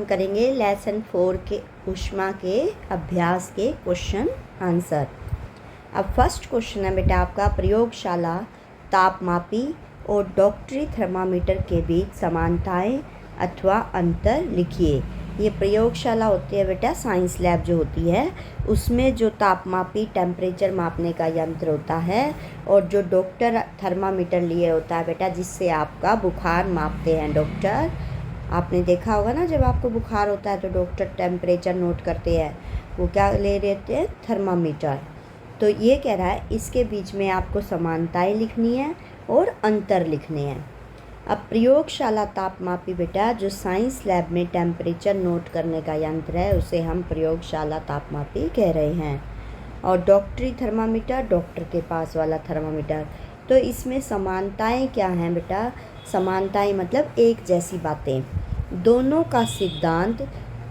करेंगे लेसन 4 के ऊष्मा के अभ्यास के क्वेश्चन आंसर। अब फर्स्ट क्वेश्चन है बेटा आपका, प्रयोगशाला तापमापी और डॉक्टरी थर्मामीटर के बीच समानताएं अथवा अंतर लिखिए। ये प्रयोगशाला होती है बेटा, साइंस लैब जो होती है उसमें जो तापमापी टेम्परेचर मापने का यंत्र होता है और जो डॉक्टर थर्मामीटर लिए होता है बेटा, जिससे आपका बुखार मापते हैं डॉक्टर। आपने देखा होगा ना, जब आपको बुखार होता है तो डॉक्टर टेम्परेचर नोट करते हैं, वो क्या ले लेते हैं, थर्मामीटर। तो ये कह रहा है इसके बीच में आपको समानताएं लिखनी है और अंतर लिखने हैं। अब प्रयोगशाला तापमापी बेटा जो साइंस लैब में टेम्परेचर नोट करने का यंत्र है उसे हम प्रयोगशाला तापमापी कह रहे हैं, और डॉक्टरी थर्मामीटर डॉक्टर के पास वाला थर्मामीटर। तो इसमें समानताएं क्या हैं बेटा, समानताएं मतलब एक जैसी बातें। दोनों का सिद्धांत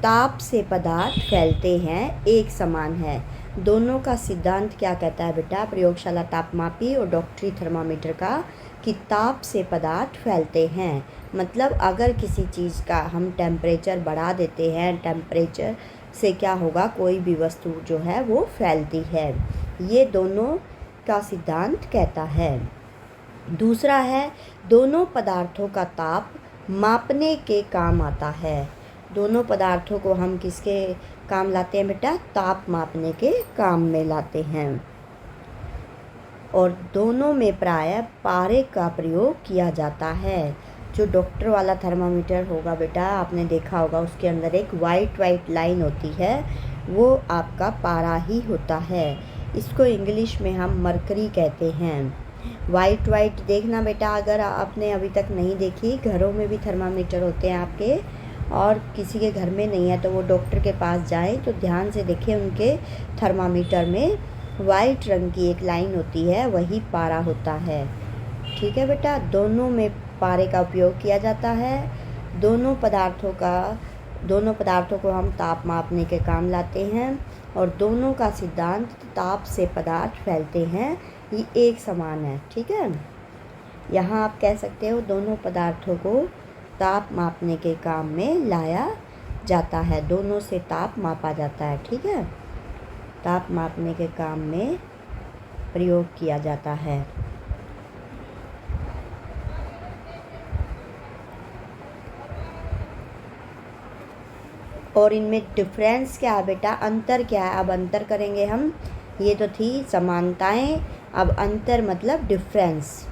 ताप से पदार्थ फैलते हैं एक समान है। दोनों का सिद्धांत क्या कहता है बेटा, प्रयोगशाला तापमापी और डॉक्टरी थर्मामीटर का, कि ताप से पदार्थ फैलते हैं। मतलब अगर किसी चीज़ का हम टेम्परेचर बढ़ा देते हैं, टेम्परेचर से क्या होगा, कोई भी वस्तु जो है वो फैलती है। ये दोनों का सिद्धांत कहता है। दूसरा है, दोनों पदार्थों का ताप मापने के काम आता है। दोनों पदार्थों को हम किसके काम लाते हैं बेटा, ताप मापने के काम में लाते हैं। और दोनों में प्रायः पारे का प्रयोग किया जाता है। जो डॉक्टर वाला थर्मामीटर होगा बेटा, आपने देखा होगा उसके अंदर एक वाइट लाइन होती है, वो आपका पारा ही होता है। इसको इंग्लिश में हम मरकरी कहते हैं। वाइट देखना बेटा, अगर आपने अभी तक नहीं देखी, घरों में भी थर्मामीटर होते हैं आपके, और किसी के घर में नहीं है तो वो डॉक्टर के पास जाएं तो ध्यान से देखें, उनके थर्मामीटर में वाइट रंग की एक लाइन होती है, वही पारा होता है। ठीक है बेटा, दोनों में पारे का उपयोग किया जाता है। दोनों पदार्थों को हम ताप मापने के काम लाते हैं, और दोनों का सिद्धांत ताप से पदार्थ फैलते हैं, ये एक समान है। ठीक है, यहाँ आप कह सकते हो दोनों पदार्थों को ताप मापने के काम में लाया जाता है, दोनों से ताप मापा जाता है। ठीक है, ताप मापने के काम में प्रयोग किया जाता है। और इनमें डिफरेंस क्या है बेटा, अंतर क्या है। अब अंतर करेंगे हम, ये तो थी समानताएं, अब अंतर मतलब डिफरेंस।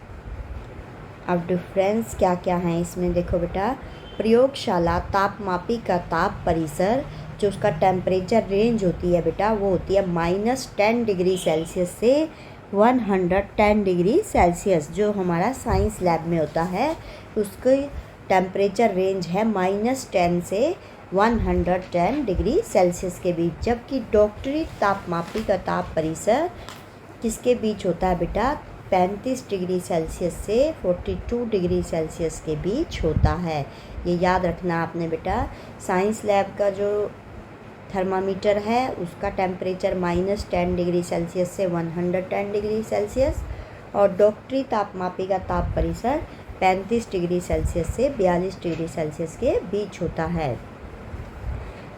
अब डिफरेंस क्या क्या है इसमें देखो बेटा, प्रयोगशाला तापमापी का ताप परिसर, जो उसका टेम्परेचर रेंज होती है बेटा, वो होती है -10 डिग्री सेल्सियस से 110 डिग्री सेल्सियस। जो हमारा साइंस लैब में होता है उसकी टेम्परेचर रेंज है -10 से 110 डिग्री सेल्सियस के बीच। जबकि डॉक्टरी तापमापी का ताप परिसर किसके बीच होता है बेटा, 35 डिग्री सेल्सियस से 42 डिग्री सेल्सियस के बीच होता है। ये याद रखना आपने बेटा। साइंस लैब का जो थर्मामीटर है उसका टेम्परेचर -10 डिग्री सेल्सियस से 110 डिग्री सेल्सियस, और डॉक्टरी तापमापी का ताप परिसर 35 डिग्री सेल्सियस से 42 डिग्री सेल्सियस के बीच होता है।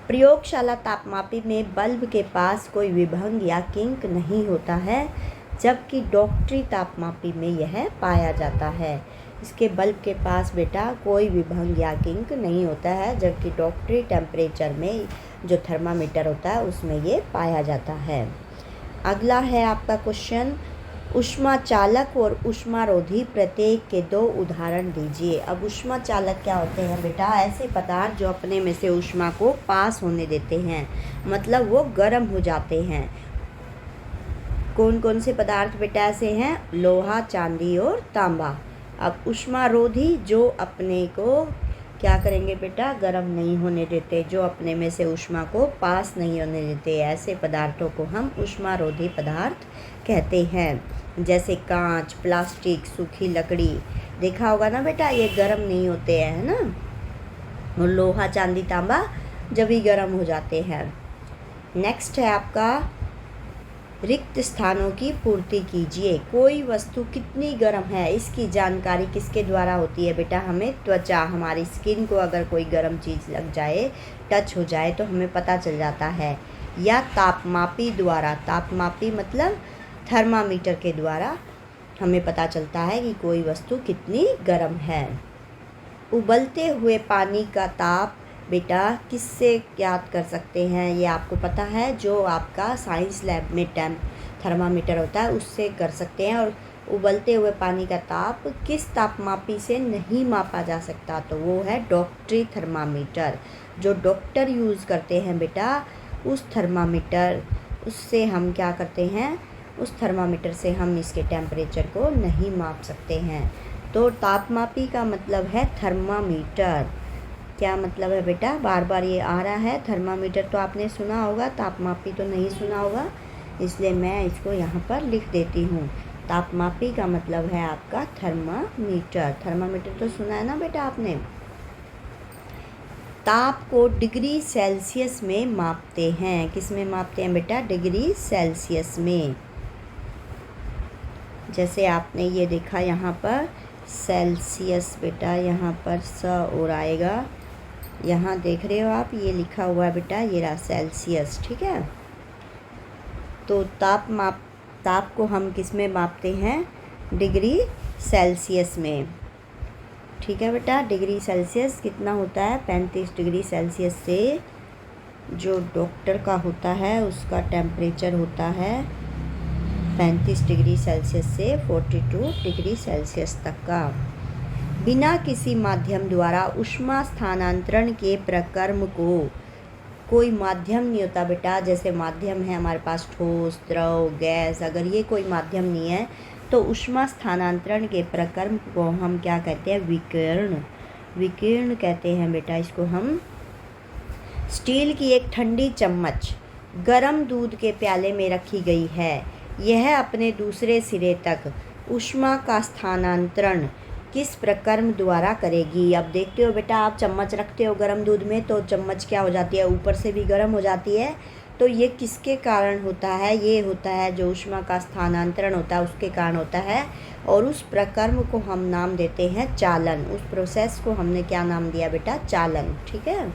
प्रयोगशाला तापमापी में बल्ब के पास कोई विभंग या किंक नहीं होता है, जबकि डॉक्टरी तापमापी में यह पाया जाता है। इसके बल्ब के पास बेटा कोई विभंग या किंक नहीं होता है, जबकि डॉक्टरी टेम्परेचर में जो थर्मामीटर होता है उसमें ये पाया जाता है। अगला है आपका क्वेश्चन, ऊष्मा चालक और ऊष्मारोधी प्रत्येक के 2 उदाहरण दीजिए। अब ऊष्मा चालक क्या होते हैं बेटा, ऐसे पदार्थ जो अपने में से ऊष्मा को पास होने देते हैं, मतलब वो गर्म हो जाते हैं। कौन कौन से पदार्थ बेटा ऐसे हैं, लोहा, चांदी और तांबा। अब ऊष्मारोधी जो अपने को क्या करेंगे बेटा, गर्म नहीं होने देते, जो अपने में से ऊष्मा को पास नहीं होने देते, ऐसे पदार्थों को हम ऊष्मारोधी पदार्थ कहते हैं। जैसे कांच, प्लास्टिक, सूखी लकड़ी, देखा होगा ना बेटा, ये गर्म नहीं होते हैं, है ना। और लोहा, चांदी, तांबा जब भी गर्म हो जाते हैं। नेक्स्ट है आपका रिक्त स्थानों की पूर्ति कीजिए। कोई वस्तु कितनी गर्म है इसकी जानकारी किसके द्वारा होती है बेटा? हमें त्वचा, हमारी स्किन को अगर कोई गर्म चीज़ लग जाए, टच हो जाए तो हमें पता चल जाता है। या तापमापी द्वारा, तापमापी मतलब थर्मामीटर के द्वारा हमें पता चलता है कि कोई वस्तु कितनी गर्म है। उबलते हुए पानी का ताप बेटा किससे याद कर सकते हैं? ये आपको पता है, जो आपका साइंस लैब में थर्मामीटर होता है उससे कर सकते हैं। और उबलते हुए पानी का ताप किस तापमापी से नहीं मापा जा सकता? तो वो है डॉक्टरी थर्मामीटर, जो डॉक्टर यूज़ करते हैं बेटा। उस थर्मामीटर, उससे हम क्या करते हैं, उस थर्मामीटर से हम इसके टेम्परेचर को नहीं माप सकते हैं। तो तापमापी का मतलब है थर्मामीटर। क्या मतलब है बेटा? बार बार ये आ रहा है। थर्मामीटर तो आपने सुना होगा, तापमापी तो नहीं सुना होगा, इसलिए मैं इसको यहाँ पर लिख देती हूँ। तापमापी का मतलब है आपका थर्मामीटर। थर्मामीटर तो सुना है ना बेटा आपने। ताप को डिग्री सेल्सियस में मापते हैं। किस में मापते हैं बेटा? डिग्री सेल्सियस में। जैसे आपने ये देखा यहाँ पर सेल्सियस बेटा, यहाँ पर स और आएगा, यहाँ देख रहे हो आप, ये लिखा हुआ है बेटा, ये रहा सेल्सियस, ठीक है। तो ताप को हम किस में मापते हैं? डिग्री सेल्सियस में, ठीक है बेटा। डिग्री सेल्सियस कितना होता है? 35 डिग्री सेल्सियस से जो डॉक्टर का होता है उसका टेम्परेचर होता है 35 डिग्री सेल्सियस से 42 डिग्री सेल्सियस तक का। बिना किसी माध्यम द्वारा ऊष्मा स्थानांतरण के प्रक्रम को, कोई माध्यम नहीं होता बेटा। जैसे माध्यम है हमारे पास ठोस, द्रव, गैस, अगर ये कोई माध्यम नहीं है तो ऊष्मा स्थानांतरण के प्रक्रम को हम क्या कहते हैं? विकिरण। विकिरण कहते हैं बेटा इसको हम। स्टील की एक ठंडी चम्मच गरम दूध के प्याले में रखी गई है। यह अपने दूसरे सिरे तक ऊष्मा का स्थानांतरण किस प्रक्रम द्वारा करेगी? अब देखते हो बेटा, आप चम्मच रखते हो गर्म दूध में तो चम्मच क्या हो जाती है? ऊपर से भी गर्म हो जाती है। तो ये किसके कारण होता है? ये होता है जो ऊष्मा का स्थानांतरण होता है उसके कारण होता है। और उस प्रक्रम को हम नाम देते हैं चालन। उस प्रोसेस को हमने क्या नाम दिया बेटा? चालन, ठीक है।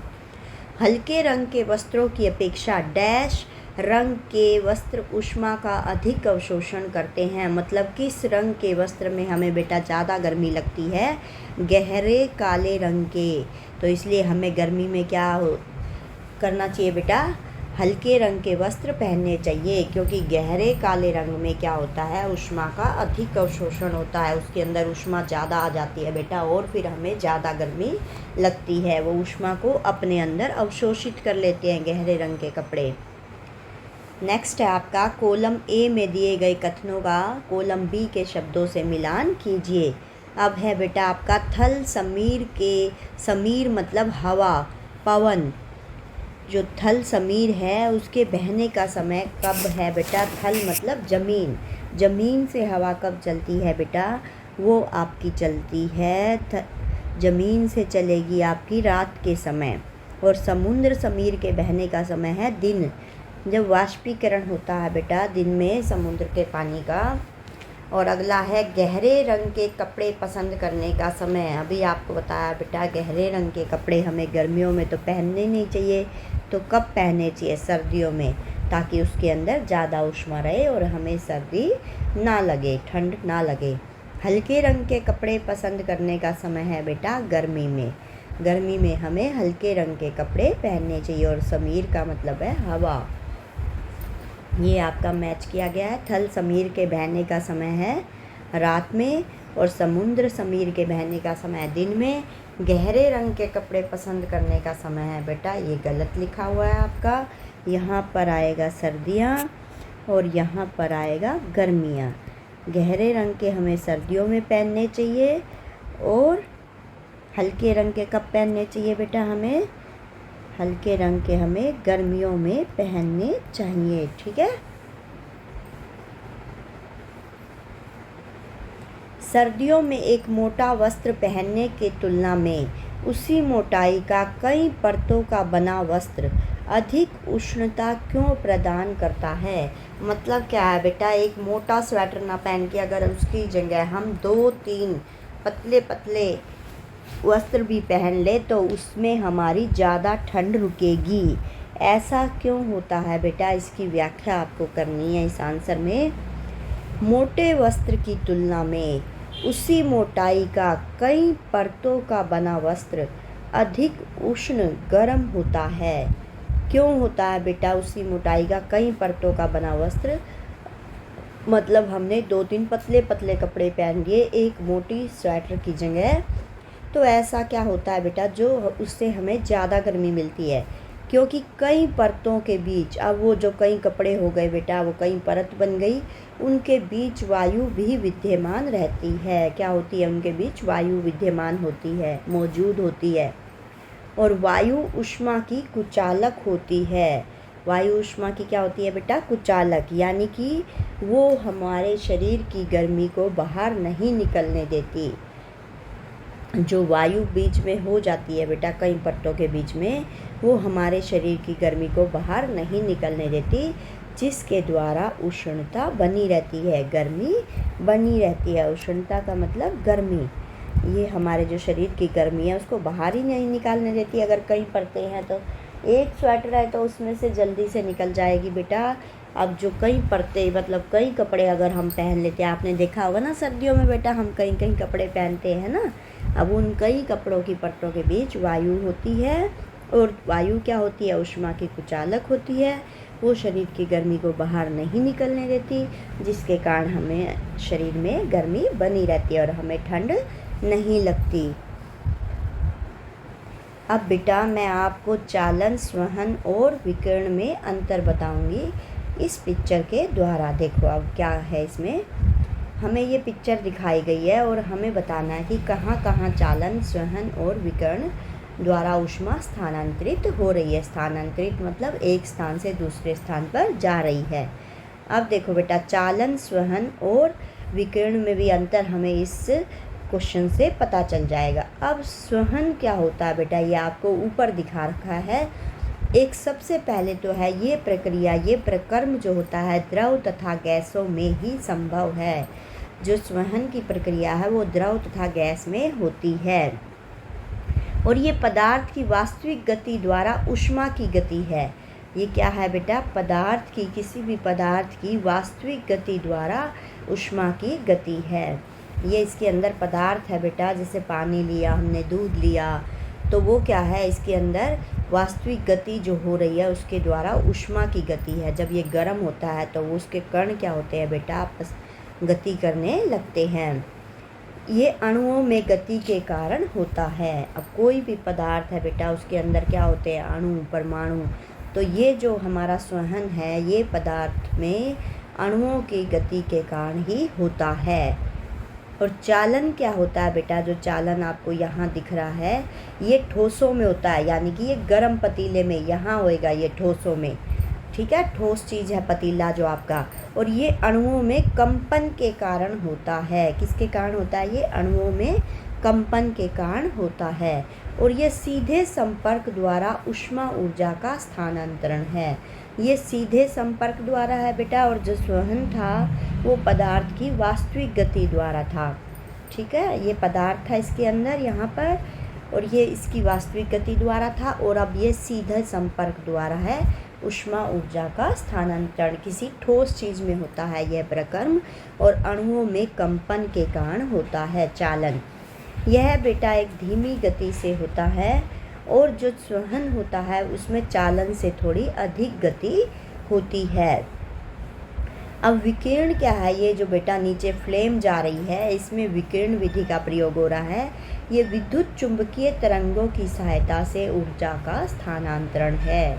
हल्के रंग के वस्त्रों की अपेक्षा डैश रंग के वस्त्र ऊष्मा का अधिक अवशोषण करते हैं। मतलब किस रंग के वस्त्र में हमें बेटा ज़्यादा गर्मी लगती है? गहरे काले रंग के। तो इसलिए हमें गर्मी में क्या करना चाहिए बेटा? हल्के रंग के वस्त्र पहनने चाहिए, क्योंकि गहरे काले रंग में क्या होता है? ऊष्मा का अधिक अवशोषण होता है, उसके अंदर ऊष्मा ज़्यादा आ जाती है बेटा, और फिर हमें ज़्यादा गर्मी लगती है। वो ऊष्मा को अपने अंदर अवशोषित कर लेते हैं गहरे रंग के कपड़े। नेक्स्ट है आपका कॉलम ए में दिए गए कथनों का कॉलम बी के शब्दों से मिलान कीजिए। अब है बेटा आपका थल समीर के, समीर मतलब हवा, पवन। जो थल समीर है उसके बहने का समय कब है बेटा? थल मतलब ज़मीन, ज़मीन से हवा कब चलती है बेटा? वो आपकी चलती है, ज़मीन से चलेगी आपकी रात के समय। और समुद्र समीर के बहने का समय है दिन, जब वाष्पीकरण होता है बेटा दिन में समुद्र के पानी का। और अगला है गहरे रंग के कपड़े पसंद करने का समय। अभी आपको बताया बेटा गहरे रंग के कपड़े हमें गर्मियों में तो पहनने नहीं चाहिए, तो कब पहनने चाहिए? सर्दियों में, ताकि उसके अंदर ज़्यादा ऊष्मा रहे और हमें सर्दी ना लगे, ठंड ना लगे। हल्के रंग के कपड़े पसंद करने का समय है बेटा गर्मी में। गर्मी में हमें हल्के रंग के कपड़े पहनने चाहिए। और समीर का मतलब है हवा। ये आपका मैच किया गया है। थल समीर के बहने का समय है रात में और समुद्र समीर के बहने का समय दिन में। गहरे रंग के कपड़े पसंद करने का समय है बेटा, ये गलत लिखा हुआ है आपका। यहाँ पर आएगा सर्दियाँ और यहाँ पर आएगा गर्मियाँ। गहरे रंग के हमें सर्दियों में पहनने चाहिए और हल्के रंग के कब पहनने चाहिए बेटा? हमें हल्के रंग के हमें गर्मियों में पहनने चाहिए, ठीक है। सर्दियों में एक मोटा वस्त्र पहनने की तुलना में उसी मोटाई का कई परतों का बना वस्त्र अधिक उष्णता क्यों प्रदान करता है। मतलब क्या है बेटा, एक मोटा स्वेटर ना पहन के अगर उसकी जगह हम 2-3 पतले पतले वस्त्र भी पहन ले तो उसमें हमारी ज़्यादा ठंड रुकेगी। ऐसा क्यों होता है बेटा, इसकी व्याख्या आपको करनी है इस आंसर में। मोटे वस्त्र की तुलना में उसी मोटाई का कई परतों का बना वस्त्र अधिक उष्ण गर्म होता है। क्यों होता है बेटा उसी मोटाई का कई परतों का बना वस्त्र, मतलब हमने 2-3 पतले पतले कपड़े पहन लिए एक मोटी स्वेटर की जगह, तो ऐसा क्या होता है बेटा, जो उससे हमें ज़्यादा गर्मी मिलती है क्योंकि कई परतों के बीच, अब वो जो कई कपड़े हो गए बेटा, वो कई परत बन गई, उनके बीच वायु भी विद्यमान रहती है। क्या होती है, उनके बीच वायु विद्यमान होती है, मौजूद होती है। और वायु ऊष्मा की कुचालक होती है। वायु ऊष्मा की क्या होती है बेटा, कुचालक, यानी कि वो हमारे शरीर की गर्मी को बाहर नहीं निकलने देती। जो वायु बीच में हो जाती है बेटा कई परतों के बीच में, वो हमारे शरीर की गर्मी को बाहर नहीं निकलने देती, जिसके द्वारा उष्णता बनी रहती है, गर्मी बनी रहती है। उष्णता का मतलब गर्मी, ये हमारे जो शरीर की गर्मी है उसको बाहर ही नहीं निकालने देती। अगर कई परतें हैं तो एक स्वेटर है तो उसमें से जल्दी से निकल जाएगी बेटा। अब जो कई परतें, मतलब कई कपड़े अगर हम पहन लेते हैं, आपने देखा होगा ना सर्दियों में बेटा हम कई कई कपड़े पहनते हैं ना, अब उन कई कपड़ों की परतों के बीच वायु होती है, और वायु क्या होती है, ऊष्मा की कुचालक होती है। वो शरीर की गर्मी को बाहर नहीं निकलने देती, जिसके कारण हमें शरीर में गर्मी बनी रहती है और हमें ठंड नहीं लगती। अब बेटा मैं आपको चालन, संवहन और विकिरण में अंतर बताऊंगी इस पिक्चर के द्वारा। देखो अब क्या है, इसमें हमें ये पिक्चर दिखाई गई है और हमें बताना है कि कहाँ कहाँ चालन, संवहन और विकिरण द्वारा ऊष्मा स्थानांतरित हो रही है। स्थानांतरित मतलब एक स्थान से दूसरे स्थान पर जा रही है। अब देखो बेटा, चालन, संवहन और विकिरण में भी अंतर हमें इस क्वेश्चन से पता चल जाएगा। अब संवहन क्या होता है बेटा, ये आपको ऊपर दिखा रखा है। एक सबसे पहले तो है ये प्रक्रिया, ये प्रक्रम जो होता है द्रव तथा गैसों में ही संभव है। जो संवहन की प्रक्रिया है वो द्रव तथा गैस में होती है, और ये पदार्थ की वास्तविक गति द्वारा ऊष्मा की गति है। ये क्या है बेटा, पदार्थ की, किसी भी पदार्थ की वास्तविक गति द्वारा ऊष्मा की गति है। ये इसके अंदर पदार्थ है बेटा, जैसे पानी लिया हमने, दूध लिया, तो वो क्या है, इसके अंदर वास्तविक गति जो हो रही है उसके द्वारा ऊष्मा की गति है। जब ये गर्म होता है तो वो उसके कण क्या होते हैं बेटा, आपस गति करने लगते हैं। ये अणुओं में गति के कारण होता है। अब कोई भी पदार्थ है बेटा, उसके अंदर क्या होते हैं, अणु, परमाणु, तो ये जो हमारा संवहन है ये पदार्थ में अणुओं की गति के कारण ही होता है। और चालन क्या होता है बेटा, जो चालन आपको यहाँ दिख रहा है ये ठोसों में होता है, यानी कि ये गर्म पतीले में यहाँ होएगा, ये ठोसों में, ठीक है, ठोस चीज़ है पतीला जो आपका। और ये अणुओं में कंपन के कारण होता है। किसके कारण होता है, ये अणुओं में कंपन के कारण होता है। और ये सीधे संपर्क द्वारा ऊष्मा ऊर्जा का स्थानांतरण है। ये सीधे संपर्क द्वारा है बेटा, और जो संवहन था वो पदार्थ की वास्तविक गति द्वारा था, ठीक है। ये पदार्थ था इसके अंदर यहाँ पर, और ये इसकी वास्तविक गति द्वारा था, और अब ये सीधे संपर्क द्वारा है, ऊष्मा ऊर्जा का स्थानांतरण किसी ठोस चीज़ में होता है यह प्रक्रम, और अणुओं में कंपन के कारण होता है चालन। यह बेटा एक धीमी गति से होता है, और जो संवहन होता है उसमें चालन से थोड़ी अधिक गति होती है। अब विकिरण क्या है, ये जो बेटा नीचे फ्लेम जा रही है इसमें विकिरण विधि का प्रयोग हो रहा है। ये विद्युत चुंबकीय तरंगों की सहायता से ऊर्जा का स्थानांतरण है।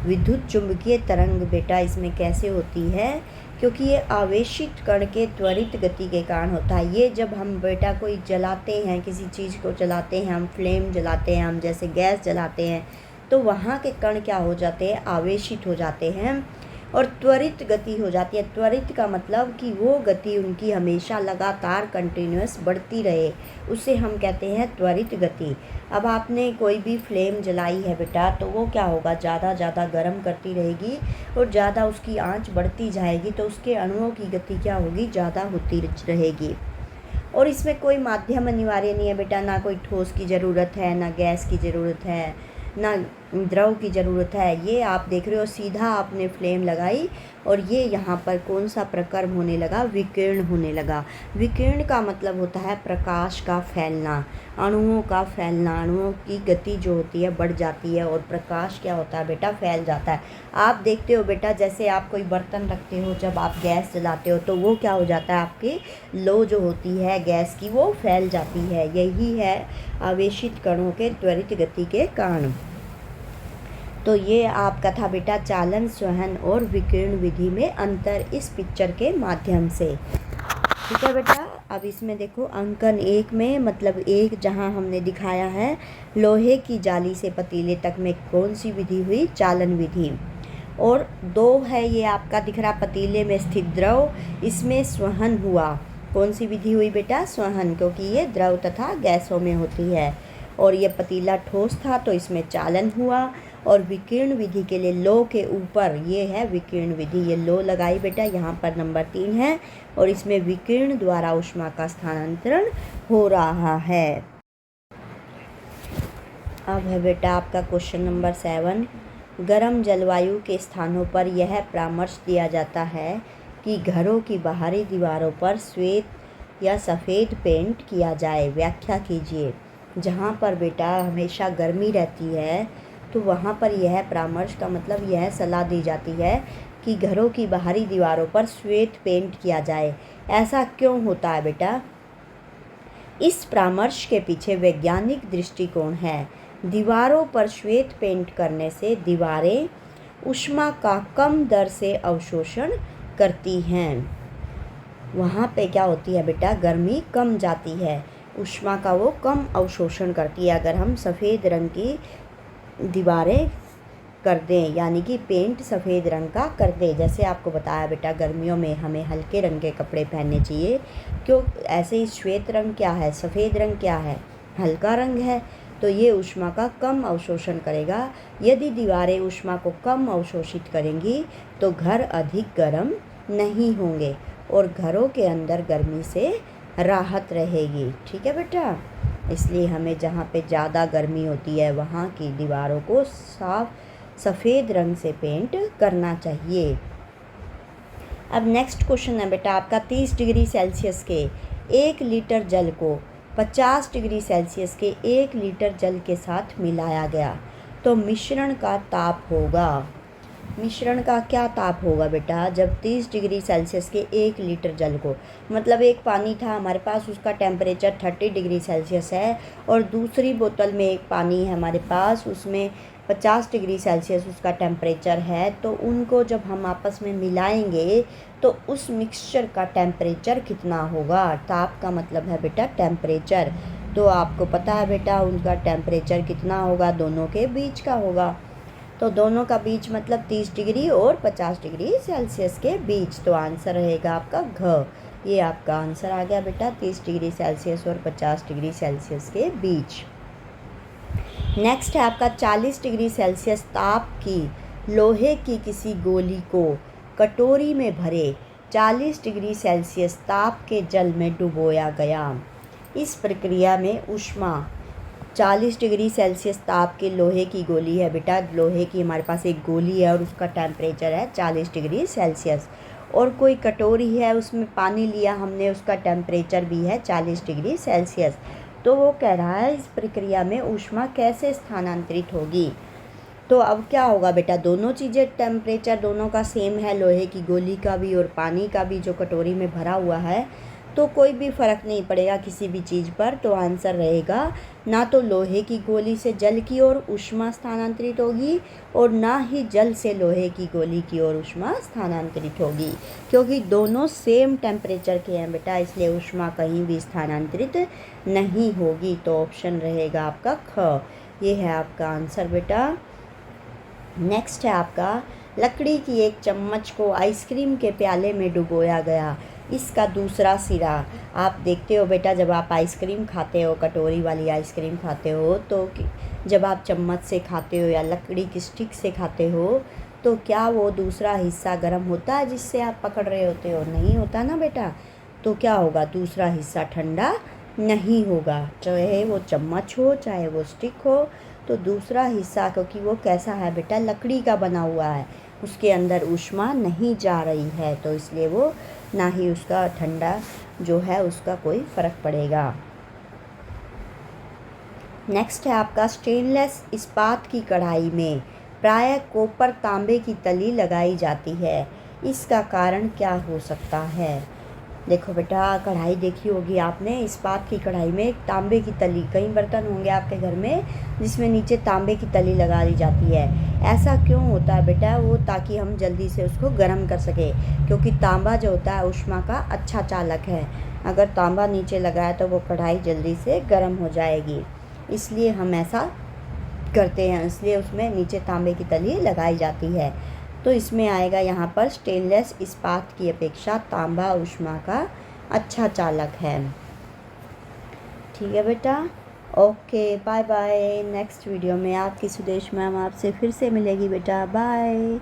विद्युत चुंबकीय तरंग बेटा इसमें कैसे होती है, क्योंकि ये आवेशित कण के त्वरित गति के कारण होता है। ये जब हम बेटा कोई जलाते हैं, किसी चीज़ को जलाते हैं, हम फ्लेम जलाते हैं, हम जैसे गैस जलाते हैं, तो वहाँ के कण क्या हो जाते हैं, आवेशित हो जाते हैं, और त्वरित गति हो जाती है। त्वरित का मतलब कि वो गति उनकी हमेशा लगातार कंटिन्यूअस बढ़ती रहे, उसे हम कहते हैं त्वरित गति। अब आपने कोई भी फ्लेम जलाई है बेटा, तो वो क्या होगा, ज़्यादा गर्म करती रहेगी और ज़्यादा उसकी आंच बढ़ती जाएगी, तो उसके अणुओं की गति क्या होगी, ज़्यादा होती रहेगी। और इसमें कोई माध्यम अनिवार्य नहीं है बेटा, ना कोई ठोस की ज़रूरत है, ना गैस की ज़रूरत है, ना द्रव की ज़रूरत है। ये आप देख रहे हो, सीधा आपने फ्लेम लगाई और ये यहाँ पर कौन सा प्रकर्म होने लगा, विकिरण होने लगा। विकिरण का मतलब होता है प्रकाश का फैलना, अणुओं का फैलना। अणुओं की गति जो होती है बढ़ जाती है और प्रकाश क्या होता है बेटा, फैल जाता है। आप देखते हो बेटा, जैसे आप कोई बर्तन रखते हो, जब आप गैस जलाते हो तो वो क्या हो जाता है, आपकी लो जो होती है गैस की वो फैल जाती है। यही है आवेशित कणों के त्वरित गति के कारण। तो ये आपका था बेटा चालन, स्वहन और विकिरण विधि में अंतर इस पिक्चर के माध्यम से। ठीक है बेटा, अब इसमें देखो अंकन 1 में, मतलब 1 जहाँ हमने दिखाया है लोहे की जाली से पतीले तक में कौन सी विधि हुई, चालन विधि। और 2 है ये आपका दिख रहा पतीले में स्थित द्रव, इसमें स्वहन हुआ। कौन सी विधि हुई बेटा, स्वहन, क्योंकि ये द्रव तथा गैसों में होती है। और ये पतीला ठोस था तो इसमें चालन हुआ। और विकिरण विधि के लिए लो के ऊपर ये है विकिरण विधि, ये लो लगाई बेटा, यहाँ पर नंबर 3 है। और इसमें विकिरण द्वारा ऊष्मा का स्थानांतरण हो रहा है। अब है बेटा आपका क्वेश्चन नंबर 7। गर्म जलवायु के स्थानों पर यह परामर्श दिया जाता है कि घरों की बाहरी दीवारों पर श्वेत या सफ़ेद पेंट किया जाए। व्याख्या कीजिए। जहाँ पर बेटा हमेशा गर्मी रहती है तो वहाँ पर यह परामर्श का मतलब यह सलाह दी जाती है कि घरों की बाहरी दीवारों पर श्वेत पेंट किया जाए। ऐसा क्यों होता है बेटा? इस परामर्श के पीछे वैज्ञानिक दृष्टिकोण है। दीवारों पर श्वेत पेंट करने से दीवारें ऊष्मा का कम दर से अवशोषण करती हैं। वहाँ पे क्या होती है बेटा, गर्मी कम जाती है, ऊष्मा का वो कम अवशोषण करती है अगर हम सफ़ेद रंग की दीवारें कर दें, यानी कि पेंट सफ़ेद रंग का कर दें। जैसे आपको बताया बेटा गर्मियों में हमें हल्के रंग के कपड़े पहनने चाहिए, क्यों? ऐसे ही श्वेत रंग क्या है, सफ़ेद रंग क्या है, हल्का रंग है, तो ये ऊष्मा का कम अवशोषण करेगा। यदि दीवारें ऊष्मा को कम अवशोषित करेंगी तो घर अधिक गर्म नहीं होंगे और घरों के अंदर गर्मी से राहत रहेगी। ठीक है बेटा, इसलिए हमें जहाँ पे ज़्यादा गर्मी होती है वहाँ की दीवारों को साफ सफ़ेद रंग से पेंट करना चाहिए। अब नेक्स्ट क्वेश्चन है बेटा आपका 30 डिग्री सेल्सियस के 1 लीटर जल को 50 डिग्री सेल्सियस के 1 लीटर जल के साथ मिलाया गया तो मिश्रण का ताप होगा। मिश्रण का क्या ताप होगा बेटा? जब 30 डिग्री सेल्सियस के 1 लीटर जल को, मतलब एक पानी था हमारे पास, उसका टेम्परेचर 30 डिग्री सेल्सियस है, और दूसरी बोतल में एक पानी है हमारे पास, उसमें 50 डिग्री सेल्सियस उसका टेम्परेचर है। तो उनको जब हम आपस में मिलाएंगे तो उस मिक्सचर का टेम्परेचर कितना होगा? ताप का मतलब है बेटा टेम्परेचर। तो आपको पता है बेटा उनका टेम्परेचर कितना होगा, दोनों के बीच का होगा। तो दोनों का बीच मतलब 30 डिग्री और 50 डिग्री सेल्सियस के बीच। तो आंसर रहेगा आपका घ। ये आपका आंसर आ गया बेटा, 30 डिग्री सेल्सियस और 50 डिग्री सेल्सियस के बीच। नेक्स्ट है आपका 40 डिग्री सेल्सियस ताप की लोहे की किसी गोली को कटोरी में भरे 40 डिग्री सेल्सियस ताप के जल में डुबोया गया। इस प्रक्रिया में ऊष्मा 40 डिग्री सेल्सियस ताप के लोहे की गोली है बेटा, लोहे की हमारे पास एक गोली है और उसका टेम्परेचर है 40 डिग्री सेल्सियस, और कोई कटोरी है उसमें पानी लिया हमने, उसका टेम्परेचर भी है 40 डिग्री सेल्सियस। तो वो कह रहा है इस प्रक्रिया में ऊष्मा कैसे स्थानांतरित होगी। तो अब क्या होगा बेटा, दोनों चीज़ें टेम्परेचर दोनों का सेम है, लोहे की गोली का भी और पानी का भी जो कटोरी में भरा हुआ है, तो कोई भी फ़र्क नहीं पड़ेगा किसी भी चीज़ पर। तो आंसर रहेगा ना तो लोहे की गोली से जल की ओर ऊष्मा स्थानांतरित होगी और ना ही जल से लोहे की गोली की ओर ऊष्मा स्थानांतरित होगी, क्योंकि दोनों सेम टेम्परेचर के हैं बेटा, इसलिए ऊष्मा कहीं भी स्थानांतरित नहीं होगी। तो ऑप्शन रहेगा आपका ख। ये है आपका आंसर बेटा। नेक्स्ट है आपका लकड़ी की एक चम्मच को आइसक्रीम के प्याले में डुबोया गया। इसका दूसरा सिरा। आप देखते हो बेटा, जब आप आइसक्रीम खाते हो, कटोरी वाली आइसक्रीम खाते हो, तो जब आप चम्मच से खाते हो या लकड़ी की स्टिक से खाते हो, तो क्या वो दूसरा हिस्सा गर्म होता है जिससे आप पकड़ रहे होते हो? नहीं होता ना बेटा। तो क्या होगा, दूसरा हिस्सा ठंडा नहीं होगा, चाहे वो चम्मच हो चाहे वो स्टिक हो। तो दूसरा हिस्सा, क्योंकि वो कैसा है बेटा, लकड़ी का बना हुआ है, उसके अंदर ऊष्मा नहीं जा रही है, तो इसलिए वो ना ही उसका ठंडा जो है उसका कोई फ़र्क पड़ेगा। नेक्स्ट है आपका, स्टेनलेस इस्पात की कढ़ाई में प्रायः कॉपर तांबे की तली लगाई जाती है। इसका कारण क्या हो सकता है? देखो बेटा, कढ़ाई देखी होगी आपने, इस्पात की कढ़ाई में तांबे की तली, कई बर्तन होंगे आपके घर में जिसमें नीचे तांबे की तली लगा दी जाती है। ऐसा क्यों होता है बेटा? वो ताकि हम जल्दी से उसको गर्म कर सके, क्योंकि तांबा जो होता है ऊष्मा का अच्छा चालक है। अगर तांबा नीचे लगा है तो वो कढ़ाई जल्दी से गर्म हो जाएगी, इसलिए हम ऐसा करते हैं, इसलिए उसमें नीचे तांबे की तली लगाई जाती है। तो इसमें आएगा यहाँ पर, स्टेनलेस इस्पात की अपेक्षा तांबा ऊष्मा का अच्छा चालक है। ठीक है बेटा, okay, bye bye. Next video में आपकी सुदेश मैम आपसे फिर से मिलेगी बेटा, बाय।